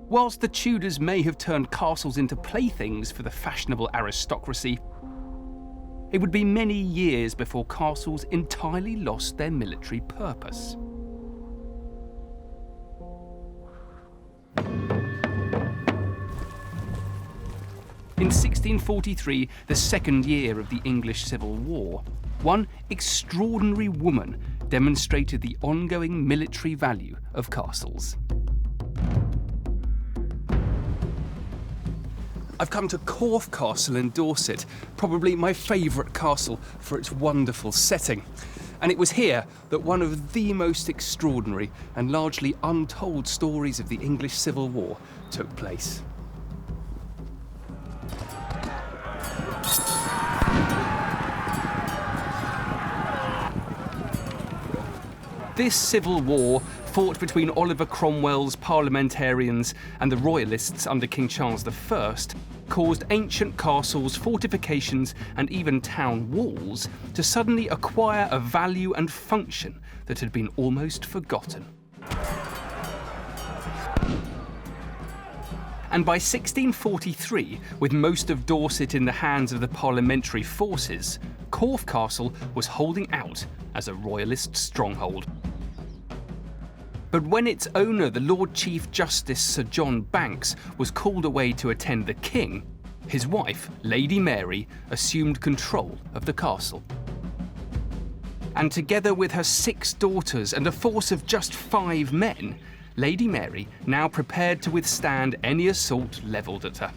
Whilst the Tudors may have turned castles into playthings for the fashionable aristocracy, it would be many years before castles entirely lost their military purpose. In 1643, the second year of the English Civil War, one extraordinary woman demonstrated the ongoing military value of castles. I've come to Corfe Castle in Dorset, probably my favourite castle for its wonderful setting. And it was here that one of the most extraordinary and largely untold stories of the English Civil War took place. This civil war, fought between Oliver Cromwell's Parliamentarians and the Royalists under King Charles I, caused ancient castles, fortifications and even town walls to suddenly acquire a value and function that had been almost forgotten. And by 1643, with most of Dorset in the hands of the parliamentary forces, Corfe Castle was holding out as a royalist stronghold. But when its owner, the Lord Chief Justice Sir John Banks, was called away to attend the king, his wife, Lady Mary, assumed control of the castle. And together with her 6 daughters and a force of just 5 men, Lady Mary now prepared to withstand any assault levelled at her.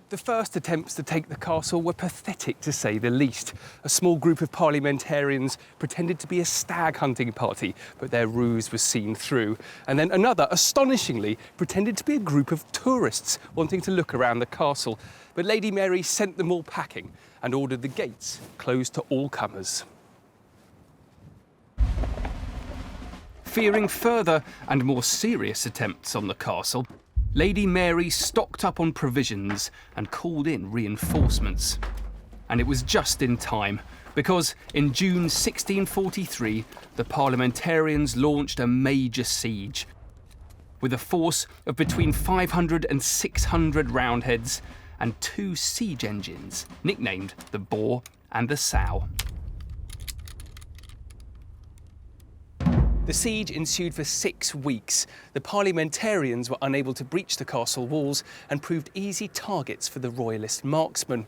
The first attempts to take the castle were pathetic, to say the least. A small group of parliamentarians pretended to be a stag hunting party, but their ruse was seen through. And then another, astonishingly, pretended to be a group of tourists wanting to look around the castle. But Lady Mary sent them all packing and ordered the gates closed to all comers. Fearing further and more serious attempts on the castle, Lady Mary stocked up on provisions and called in reinforcements. And it was just in time, because in June 1643, the Parliamentarians launched a major siege, with a force of between 500 and 600 Roundheads and 2 siege engines, nicknamed the Boar and the Sow. The siege ensued for 6 weeks. The Parliamentarians were unable to breach the castle walls and proved easy targets for the Royalist marksmen.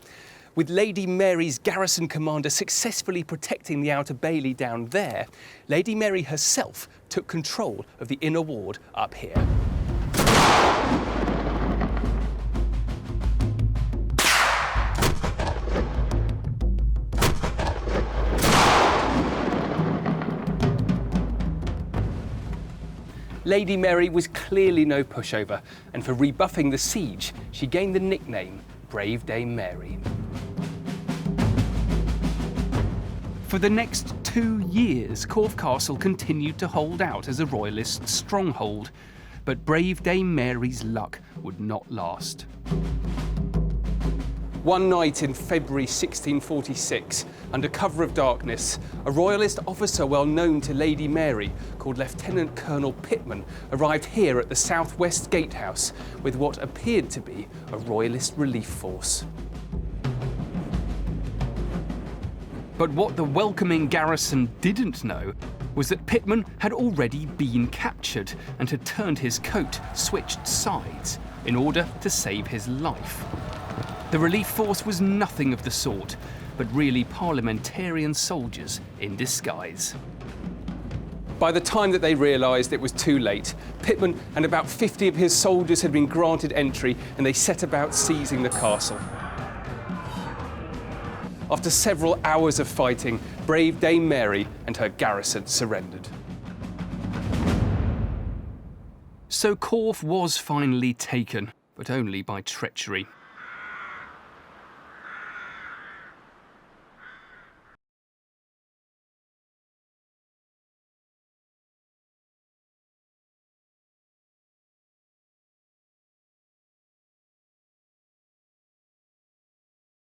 With Lady Mary's garrison commander successfully protecting the outer bailey down there, Lady Mary herself took control of the inner ward up here. Lady Mary was clearly no pushover, and for rebuffing the siege, she gained the nickname Brave Dame Mary. For the next 2 years, Corfe Castle continued to hold out as a royalist stronghold, but Brave Dame Mary's luck would not last. One night in February 1646, under cover of darkness, a royalist officer well known to Lady Mary, called Lieutenant Colonel Pitman, arrived here at the southwest gatehouse with what appeared to be a royalist relief force. But what the welcoming garrison didn't know was that Pitman had already been captured and had turned his coat, switched sides, in order to save his life. The relief force was nothing of the sort, but really Parliamentarian soldiers in disguise. By the time that they realised it was too late, Pitman and about 50 of his soldiers had been granted entry and they set about seizing the castle. After several hours of fighting, Brave Dame Mary and her garrison surrendered. So Corfe was finally taken, but only by treachery.